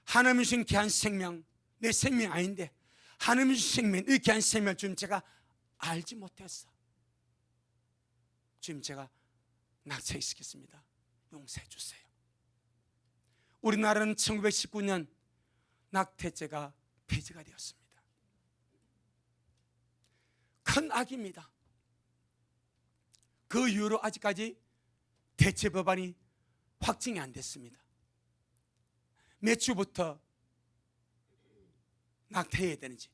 [SPEAKER 1] 하나님 주신 귀한 생명, 내 생명이 아닌데 하나님 주신 생명, 이 귀한 생명을 주님 제가 알지 못했어. 주님, 제가 낙태시켰습니다. 용서해 주세요. 우리나라는 1919년 낙태죄가 폐지가 되었습니다. 큰 악입니다. 그 이후로 아직까지 대체 법안이 확정이 안 됐습니다. 몇 주부터 낙태해야 되는지.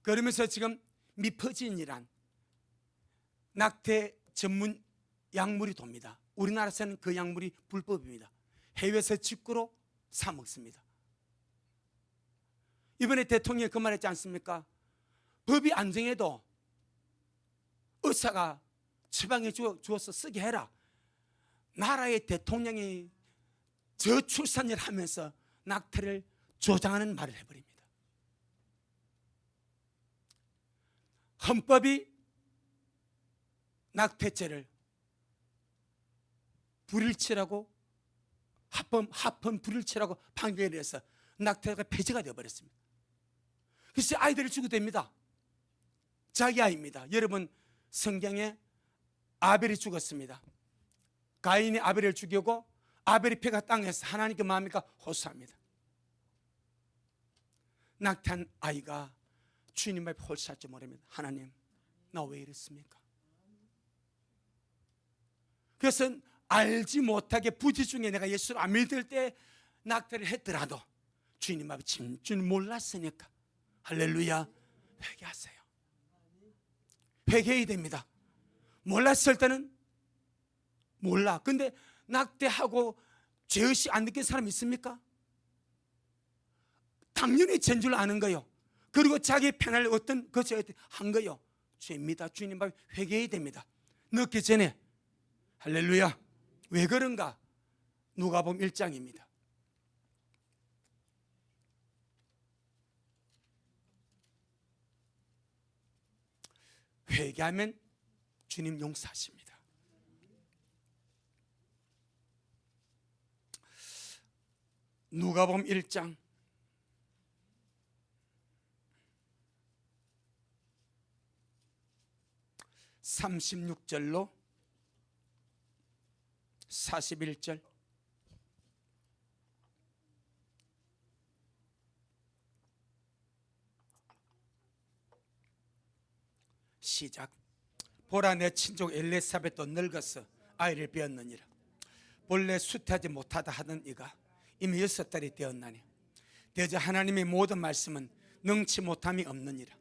[SPEAKER 1] 그러면서 지금 미퍼진이란 낙태 전문 약물이 돕니다. 우리나라에서는 그 약물이 불법입니다. 해외에서 직구로 사 먹습니다. 이번에 대통령이 그 말했지 않습니까? 법이 안 정해도 의사가 처방해 주어서 쓰게 해라. 나라의 대통령이 저출산을 하면서 낙태를 조장하는 말을 해버립니다. 헌법이 낙태죄를 불일치라고 합헌 불일치라고 판결을 해서 낙태가 폐지가 되어버렸습니다. 그래서 아이들을 주게 됩니다. 자기 아이입니다. 여러분, 성경에 아벨이 죽었습니다. 가인이 아벨을 죽이고 아벨이 피가 땅에서 하나님께 마음이니까 호소합니다. 낙태한 아이가 주님 앞에 호소할 줄 모릅니다. 하나님, 나 왜 이랬습니까? 그래서 알지 못하게 부지 중에 내가 예수를 안 믿을 때 낙태를 했더라도 주님 앞에 주님 몰랐으니까 할렐루야, 회개하세요. 회개해야 됩니다. 몰랐을 때는 몰라. 근데 낙태하고 죄의식 안 느낀 사람 있습니까? 당연히 죄인 줄 아는 거요. 그리고 자기 편할 어떤 것을 한 거요. 죄입니다. 주님 앞에 회개해야 됩니다. 늦기 전에. 할렐루야. 왜 그런가? 누가복음 1장입니다. 회개하면 주님 용서하십니다. 누가복음 1장 36절로 41절. 시작. 보라, 내 친족 엘리사벳도 늙어서 아이를 배었느니라. 본래 수태하지 못하다 하던 이가 이미 6달이 되었나니 대저 하나님의 모든 말씀은 능치 못함이 없느니라.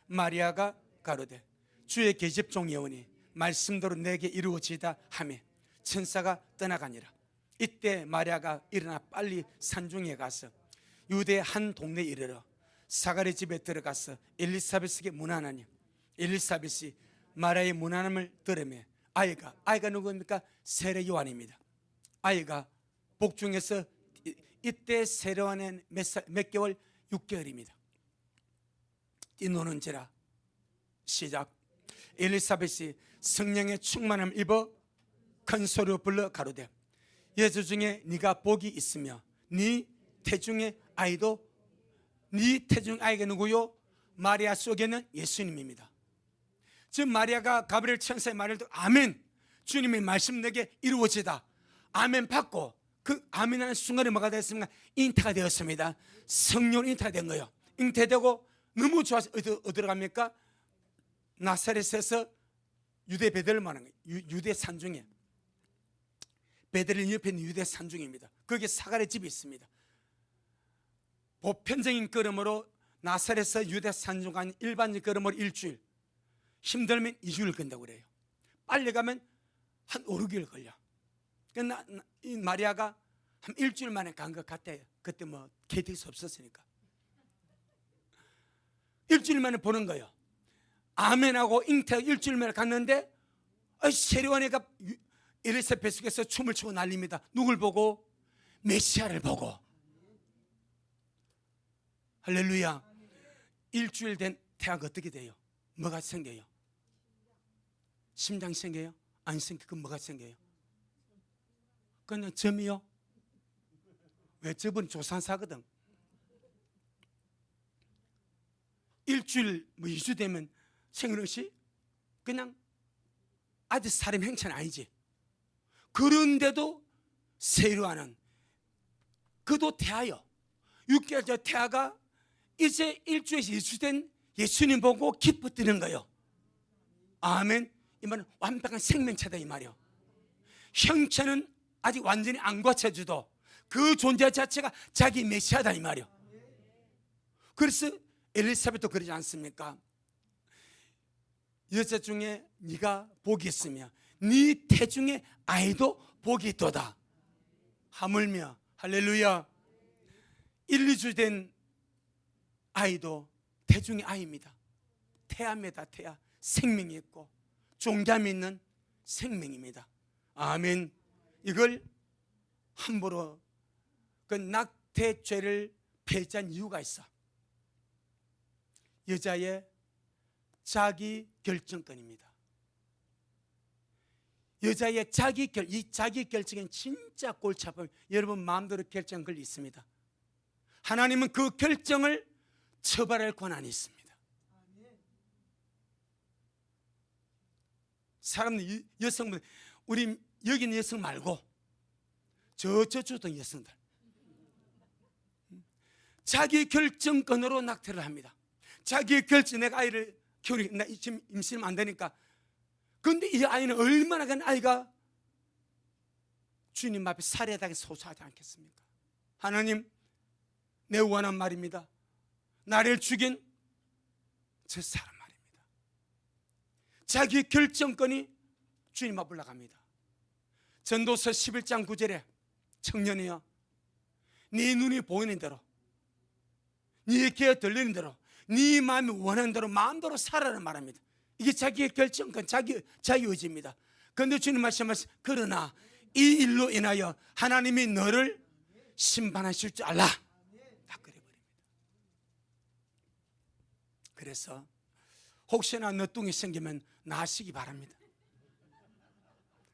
[SPEAKER 1] 마리아가 가로되 주의 계집종이오니 말씀대로 내게 이루어지다 하며 천사가 떠나가니라. 이때 마리아가 일어나 빨리 산중에 가서 유대 한 동네에 이르러 사가리 집에 들어가서 엘리사벳에게 문안하니 엘리사벳이 마리아의 문안함을 들으며 아이가 누구입니까? 세례 요한입니다. 아이가 복중에서 이때 세례 요한은 몇 개월? 6개월입니다. 뛰노는지라. 시작. 엘리사벳이 성령의 충만함을 입어 큰 소리로 불러 가로되 여자 중에 네가 복이 있으며 네 태중의 아이도 네 태중 아이가 누구요? 마리아 속에는 예수님입니다. 지금 마리아가 가브리엘 천사의 말을 듣고 아멘, 주님의 말씀 내게 이루어지다 아멘 받고 그 아멘하는 순간에 뭐가 됐습니까? 잉태가 되었습니다. 성령 잉태가 된 거예요. 잉태되고 너무 좋아서 어디로 갑니까? 나사렛에서 유대 베들레헴 말하는 거예요. 유대 산중에, 베들레헴 옆에 있는 유대 산중입니다. 거기에 사가랴 집이 있습니다. 보편적인 걸음으로 나사렛에서 유대 산중 간 일반적인 걸음으로 일주일, 힘들면 2주일 건다고 그래요. 빨리 가면 한 5, 6일 걸려. 이 마리아가 한 일주일 만에 간 것 같아요. 그때 뭐 KTX 없었으니까. 일주일 만에 보는 거예요. 아멘하고 잉태하고 일주일 만에 갔는데 세례요한이가 엘리사벳 속에서 춤을 추고 난립니다. 누굴 보고? 메시아를 보고. 할렐루야. 일주일 된 태아가 어떻게 돼요? 뭐가 생겨요? 심장이 생겨요? 안 생겨. 그럼 뭐가 생겨요? 그냥 점이요. 왜? 저분 조산사거든. 일주일 뭐 2주 되면 생기는 것이 그냥 아직 사람 행체는 아니지. 그런데도 세례요한은 그도 태아요. 6개월 전 태아가 이제 일주일에서 2주 된 예수님 보고 기뻐 뛰는 거예요. 아멘. 이 말은 완벽한 생명체다 이 말이요. 형체는 아직 완전히 안 갖춰져도 그 존재 자체가 자기 메시아다 이 말이요. 그래서 엘리사벳도 그러지 않습니까? 여자 중에 네가 복이 있으며 네 태중에 아이도 복이 있도다. 하물며 할렐루야. 1, 2주 된 아이도 태중의 아이입니다. 태아입니다. 태아. 생명이 있고 종감이 있는 생명입니다. 아멘. 이걸 함부로 그 낙태죄를 폐지한 이유가 있어. 여자의 자기 결정권입니다. 여자의 이 자기 결정은 진짜 골치 아파요. 여러분 마음대로 결정한 걸 있습니다. 하나님은 그 결정을 처벌할 권한이 있습니다. 사람들, 여성분, 우리 여기 있는 여성 말고 저쪽도 여성들 자기 결정권으로 낙태를 합니다. 자기 결정, 내가 아이를 키우니 나 지금 임신하면 안 되니까. 그런데 이 아이는 얼마나 간 아이가 주님 앞에 살해당해 소소하지 않겠습니까? 하나님, 내 원한 말입니다. 나를 죽인 저 사람 말입니다. 자기 결정권이 주님 앞에 올라갑니다. 전도서 11장 9절에 청년이여, 네 눈이 보이는 대로, 네 귀에 들리는 대로, 네 마음이 원하는 대로 마음대로 살아라는 말입니다. 이게 자기의 결정권, 자기 의지입니다. 그런데 주님 말씀하신, 그러나 이 일로 인하여 하나님이 너를 심판하실 줄 알라. 다 그래버립니다. 그래서 혹시나 너뚱이 생기면 나시기 바랍니다.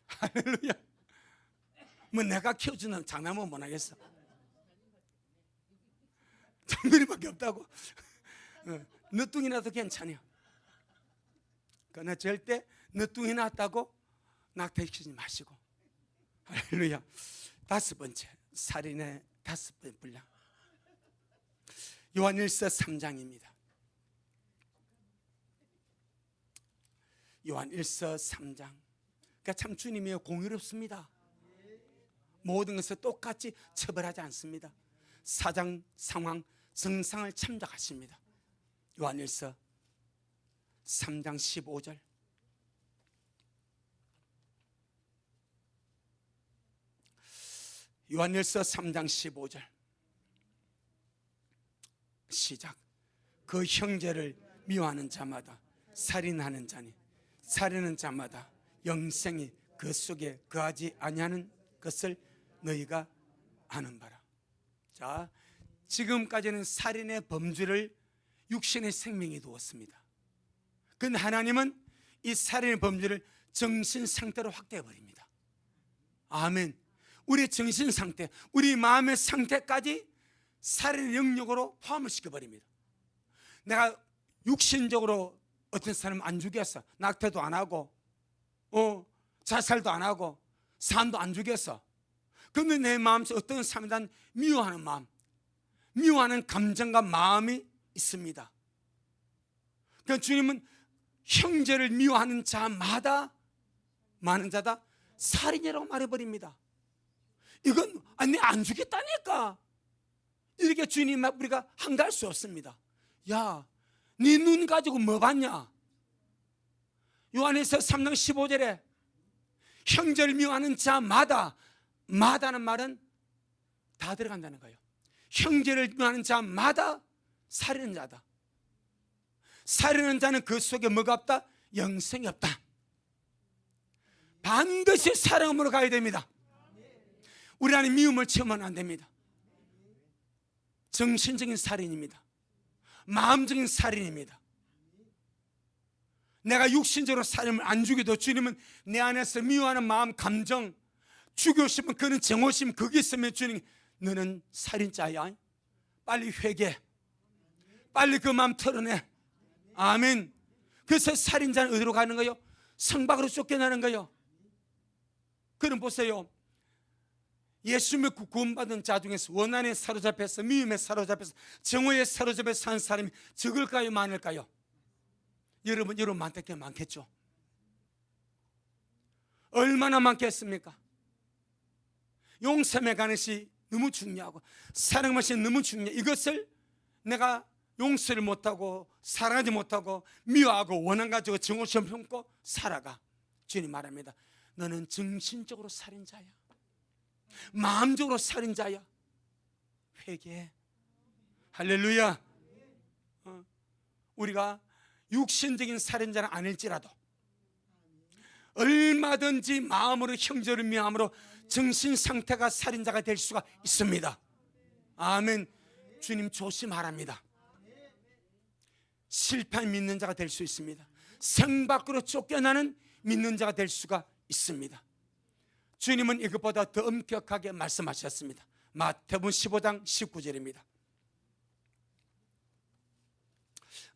[SPEAKER 1] 할렐루야. 뭐 내가 키워주는 장난은 못 하겠어. 장면이밖에 없다고. 너뚱이 나도 괜찮아요. 그러나 절대 너뚱이 났다고 낙태시키지 마시고. 할렐루야. 5번째, 살인의 5번 분량. 요한일서 3장입니다. 요한일서 3장. 그러니까 참 주님이 공의롭습니다. 모든 것을 똑같이 처벌하지 않습니다. 사장, 상황, 정상을 참작하십니다. 요한일서 3장 15절. 요한일서 3장 15절 시작. 그 형제를 미워하는 자마다 살인하는 자니 살인하는 자마다 영생이 그 속에 거하지 아니하는 것을 너희가 아는 바라. 자, 지금까지는 살인의 범죄를 육신의 생명에 두었습니다. 그런데 하나님은 이 살인의 범죄를 정신 상태로 확대해 버립니다. 아멘. 우리 정신 상태, 우리 마음의 상태까지 살인의 영역으로 포함을 시켜버립니다. 내가 육신적으로 어떤 사람 안 죽였어. 낙태도 안 하고 자살도 안 하고 사람도 안 죽였어. 그런데 내 마음속에 어떤 사람에 대한 미워하는 마음, 미워하는 감정과 마음이 있습니다. 그러니까 주님은 형제를 미워하는 자마다 많은 자다 살인이라고 말해버립니다. 이건 내 안 죽겠다니까. 이렇게 주님 앞 우리가 한가할 수 없습니다. 야, 네 눈 가지고 뭐 봤냐? 요한에서 3장 15절에 형제를 미워하는 자마다, 마다는 말은 다 들어간다는 거예요. 형제를 미워하는 자마다 살인하는 자다. 살인하는 자는 그 속에 뭐가 없다? 영생이 없다. 반드시 사랑으로 가야 됩니다. 우리 안에 미움을 체험하면 안 됩니다. 정신적인 살인입니다. 마음적인 살인입니다. 내가 육신적으로 살인을 안 죽여도 주님은 내 안에서 미워하는 마음, 감정, 죽이고 싶으면 그는 정오심, 그게 있으면 주님, 너는 살인자야. 빨리 회개, 빨리 그 마음 털어내. 아멘. 그래서 살인자는 어디로 가는 거예요? 성 밖으로 쫓겨나는 거예요. 그럼 보세요, 예수님을 구원받은 자 중에서 원한에 사로잡혀서, 미움에 사로잡혀서, 정오에 사로잡혀서 산 사람이 적을까요, 많을까요? 여러분 많겠죠. 얼마나 많겠습니까? 용서에 가는 것이 너무 중요하고 사랑하는 것이 너무 중요해. 이것을 내가 용서를 못하고 사랑하지 못하고 미워하고 원한 가지고 정오심 품고 살아가. 주님 말합니다. 너는 정신적으로 살인자야. 마음적으로 살인자야. 회개해. 할렐루야. 우리가 육신적인 살인자는 아닐지라도 얼마든지 마음으로 형제를 미워함으로 정신 상태가 살인자가 될 수가 있습니다. 아멘. 주님 조심하랍니다. 실패한 믿는 자가 될 수 있습니다. 성 밖으로 쫓겨나는 믿는 자가 될 수가 있습니다. 주님은 이것보다 더 엄격하게 말씀하셨습니다. 마태복음 15장 19절입니다.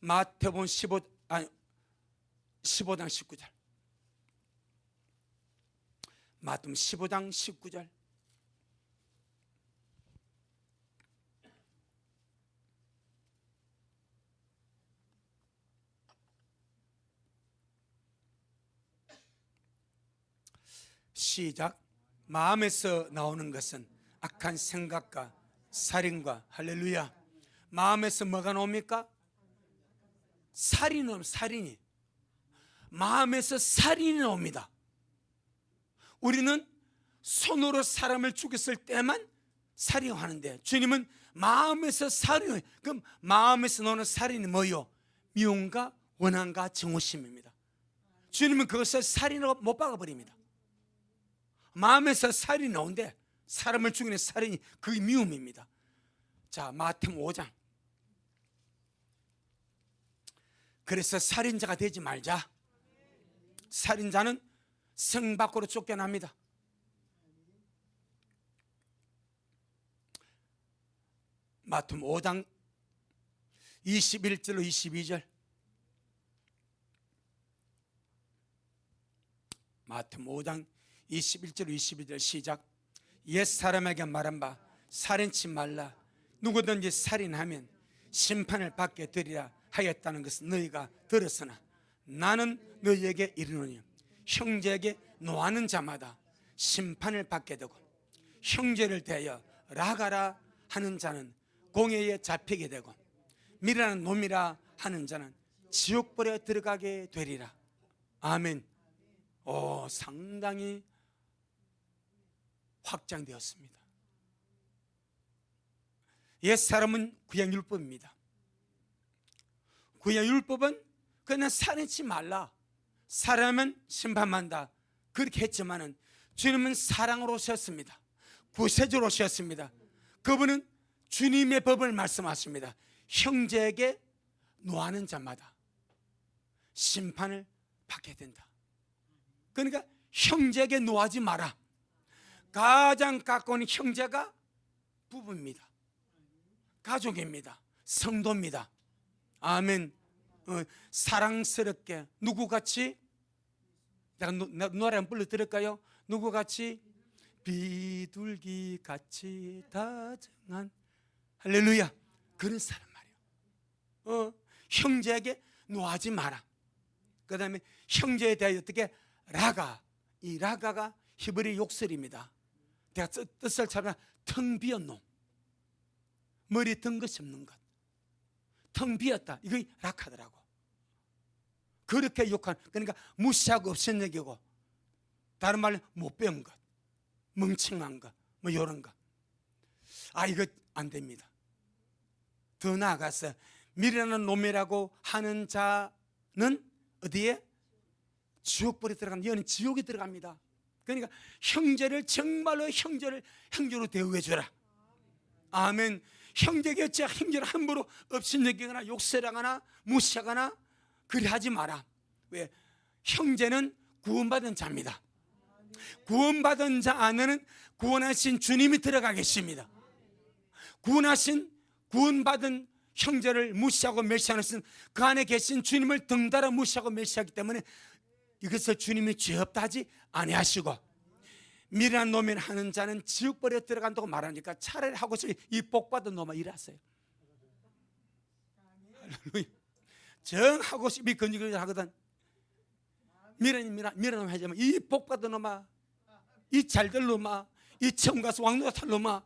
[SPEAKER 1] 마태복음 15장 19절. 마태복음 15장 19절. 시작. 마음에서 나오는 것은 악한 생각과 살인과, 할렐루야, 마음에서 뭐가 나옵니까? 살인이 마음에서 살인이 나옵니다. 우리는 손으로 사람을 죽였을 때만 살인하는데 주님은 마음에서 살인. 그럼 마음에서 나오는 살인이 뭐요? 미움과 원한과 정오심입니다. 주님은 그것을 살인으로 못 박아버립니다. 마음에서 살인이 나오는데 사람을 죽이는 살인이 그게 미움입니다. 자, 마태복음 5장. 그래서 살인자가 되지 말자. 살인자는 성 밖으로 쫓겨납니다. 마태복음 5장 21절로 22절. 마태복음 5장 21절 22절 시작. 옛사람에게 말한 바 살인치 말라. 누구든지 살인하면 심판을 받게 되리라 하였다는 것은 너희가 들었으나 나는 너희에게 이르노니 형제에게 노하는 자마다 심판을 받게 되고 형제를 대하여 라가라 하는 자는 공회에 잡히게 되고 미라는 놈이라 하는 자는 지옥불에 들어가게 되리라. 아멘. 상당히 확장되었습니다. 옛사람은 구약율법입니다. 구약율법은 그냥 살인치 말라, 살인하면 심판받는다, 그렇게 했지만은 주님은 사랑으로 오셨습니다. 구세주로 오셨습니다. 그분은 주님의 법을 말씀하십니다. 형제에게 노하는 자마다 심판을 받게 된다. 그러니까 형제에게 노하지 마라. 가장 가까운 형제가 부부입니다. 가족입니다. 성도입니다. 아멘. 사랑스럽게 누구같이, 내가 노래 한번 불러드릴까요? 누구같이? 비둘기같이 다정한, 할렐루야, 그런 사람 말이에요. 형제에게 노하지 마라. 그 다음에 형제에 대하여 어떻게? 라가. 이 라가가 히브리 욕설입니다. 내가 뜻을 찾아 텅 비었 놈, 머리에 든 것이 없는 것, 텅 비었다, 이거 락하더라고. 그렇게 욕한, 그러니까 무시하고 없앤여기고, 다른 말로 못 배운 것, 멍청한 것, 뭐 이런 것. 이거 안 됩니다. 더 나아가서 미련한 놈이라고 하는 자는 어디에? 지옥불에 들어갑니다. 여는 지옥에 들어갑니다. 그러니까 형제를 정말로 형제로 대우해 주라. 아멘. 형제가 형제를 함부로 업신여기거나 욕설하거나 무시하거나 그리 하지 마라. 왜? 형제는 구원받은 자입니다. 구원받은 자 안에는 구원하신 주님이 들어가 계십니다. 구원받은 형제를 무시하고 멸시하는 것은 그 안에 계신 주님을 등달아 무시하고 멸시하기 때문에 이것을 주님이 죄 없다 하지 아니하시고, 미련한 놈이 하는 자는 지옥불에 들어간다고 말하니까 차라리 하고 싶이 이 복받은 놈아 일하세요. 할렐루야. 정 하고 싶이 건지건지 하거든. 미련한 놈 하지만 이 복받은 놈아, 이 잘될 놈아, 이 처음 가서 왕노가 탈 놈아,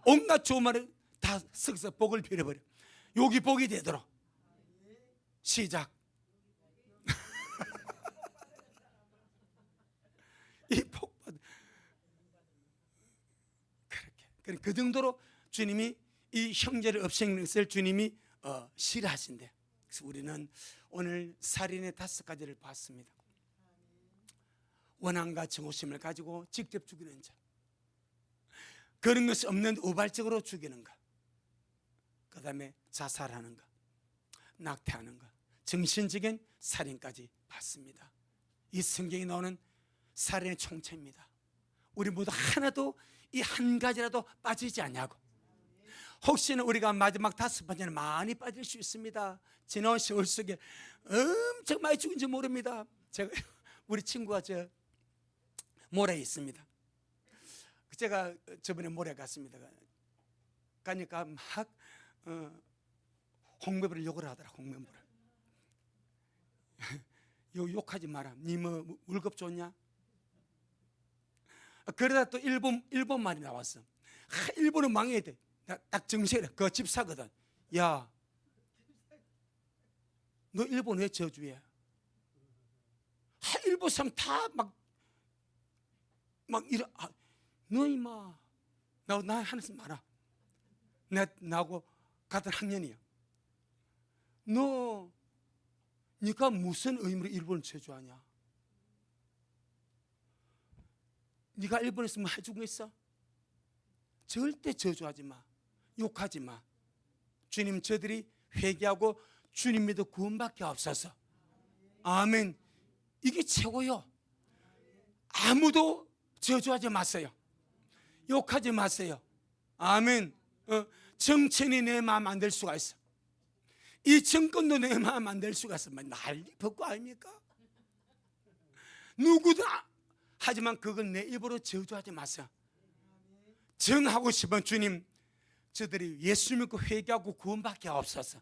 [SPEAKER 1] 온갖 좋은 말을 다 섞어서 복을 빌어버려. 여기 복이 되도록. 시작. 이 복받은, 그렇게 그 정도로 주님이 이 형제를 없애는 것을 주님이 싫어하신대. 그래서 우리는 오늘 살인의 5가지를 봤습니다. 원한과 정오심을 가지고 직접 죽이는 자, 그런 것이 없는 우발적으로 죽이는 것, 그 다음에 자살하는 것, 낙태하는 것, 정신적인 살인까지 봤습니다. 이 성경에 나오는 살인의 총체입니다. 우리 모두 하나도 이 한 가지라도 빠지지 않냐고. 혹시나 우리가 마지막 5번째는 많이 빠질 수 있습니다. 지나온 세월 속에 엄청 많이 죽은지 모릅니다. 제가 우리 친구가 저 모래에 있습니다. 제가 저번에 모래 갔습니다. 가니까 막 홍매부를 욕을 하더라. 홍매부를 욕하지 마라. 니 뭐 월급 줬냐? 그러다 또 일본 말이 나왔어. 일본은 망해야 돼. 딱 정시해. 그 집사거든. 야, 너 일본 왜 저주해? 일본 사람 다 막 이러. 너 임마, 나 하는 수 많아. 나하고 같은 학년이야. 네가 무슨 의미로 일본을 저주하냐? 네가 일본에서 뭐 해준 거 있어? 절대 저주하지 마. 욕하지 마. 주님, 저들이 회개하고 주님 믿어 구원밖에 없어서. 아멘. 이게 최고요. 아무도 저주하지 마세요. 욕하지 마세요. 아멘. 정권이 내 마음 안 될 수가 있어. 이 정권도 내 마음 안 될 수가 있어. 난리 벗고 아닙니까? 누구도 하지만 그건 내 입으로 저주하지 마세요. 정하고 싶은 주님, 저들이 예수 믿고 회개하고 구원밖에 없어서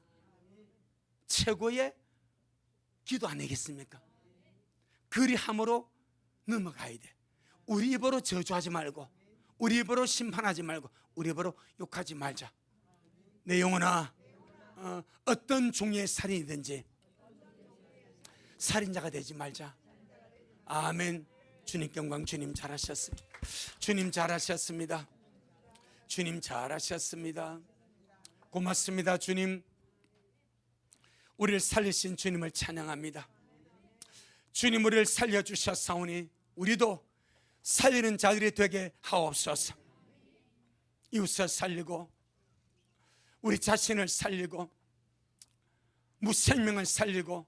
[SPEAKER 1] 최고의 기도 아니겠습니까? 그리함으로 넘어가야 돼. 우리 입으로 저주하지 말고, 우리 입으로 심판하지 말고, 우리 입으로 욕하지 말자. 내 영혼아, 어떤 종류의 살인이든지 살인자가 되지 말자. 아멘. 주님 영광. 주님 잘하셨습니다. 주님 잘하셨습니다. 주님 잘하셨습니다. 고맙습니다. 주님, 우리를 살리신 주님을 찬양합니다. 주님, 우리를 살려주셨사오니 우리도 살리는 자들이 되게 하옵소서. 이웃을 살리고 우리 자신을 살리고 무생명을 살리고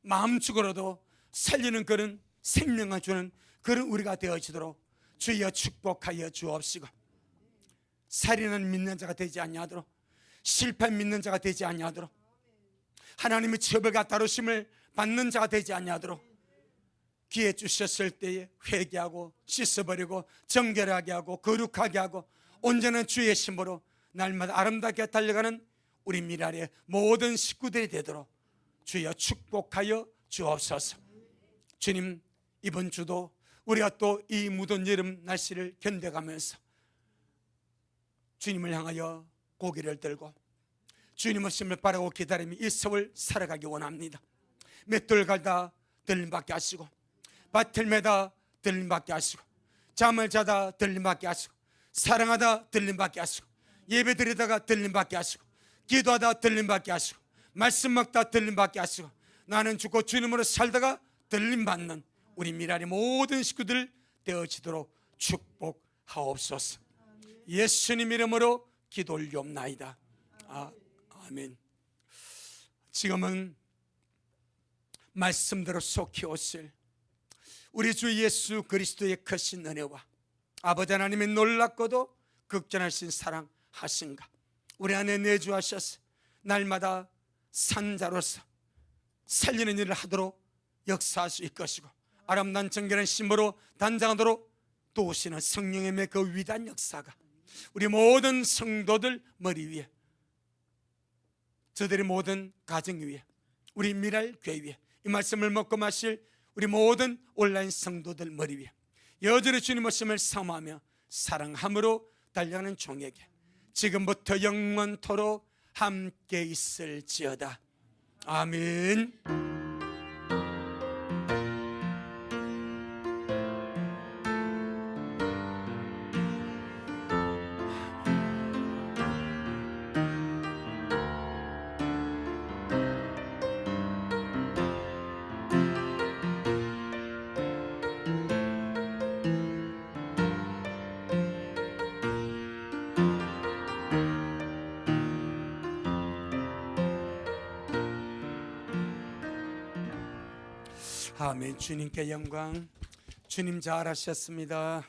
[SPEAKER 1] 마음 죽어라도 살리는 그런 생명을 주는 그런 우리가 되어지도록 주여 축복하여 주옵시고, 살인은 믿는 자가 되지 아니하도록, 실패 믿는 자가 되지 아니하도록, 하나님의 처벌과 다루심을 받는 자가 되지 아니하도록, 기회 주셨을 때에 회개하고 씻어버리고 정결하게 하고 거룩하게 하고 온전한 주의 신부로 날마다 아름답게 달려가는 우리 미랄의 모든 식구들이 되도록 주여 축복하여 주옵소서. 주님, 이번 주도 우리가 또 이 무더운 여름 날씨를 견뎌가면서 주님을 향하여 고개를 들고 주님 오심을 바라고 기다리며 이 세월 살아가기 원합니다. 맷돌 갈다 들림받게 하시고, 밭을 매다 들림받게 하시고, 잠을 자다 들림받게 하시고, 사랑하다 들림받게 하시고, 예배 드리다가 들림받게 하시고, 기도하다 들림받게 하시고, 말씀 먹다 들림받게 하시고, 나는 죽고 주님으로 살다가 들림받는 우리 미라리 모든 식구들 되어지도록 축복하옵소서. 예수님 이름으로 기도 올리옵나이다. 아멘. 지금은 말씀대로 속히 오실 우리 주 예수 그리스도의 크신 은혜와 아버지 하나님의 놀랍고도 극전하신 사랑하신가 우리 안에 내주하셔서 날마다 산자로서 살리는 일을 하도록 역사할 수 있을 것이고, 아름다운 정결한 심으로 단장하도록 도우시는 성령님의 그 위대한 역사가 우리 모든 성도들 머리 위에, 저들의 모든 가정 위에, 우리 미랄 교회 위에, 이 말씀을 먹고 마실 우리 모든 온라인 성도들 머리 위에 여전히 주님 오심을 사모하며 사랑함으로 달려가는 종에게 지금부터 영원토록 함께 있을지어다. 아멘. 아멘. 주님께 영광. 주님 잘하셨습니다.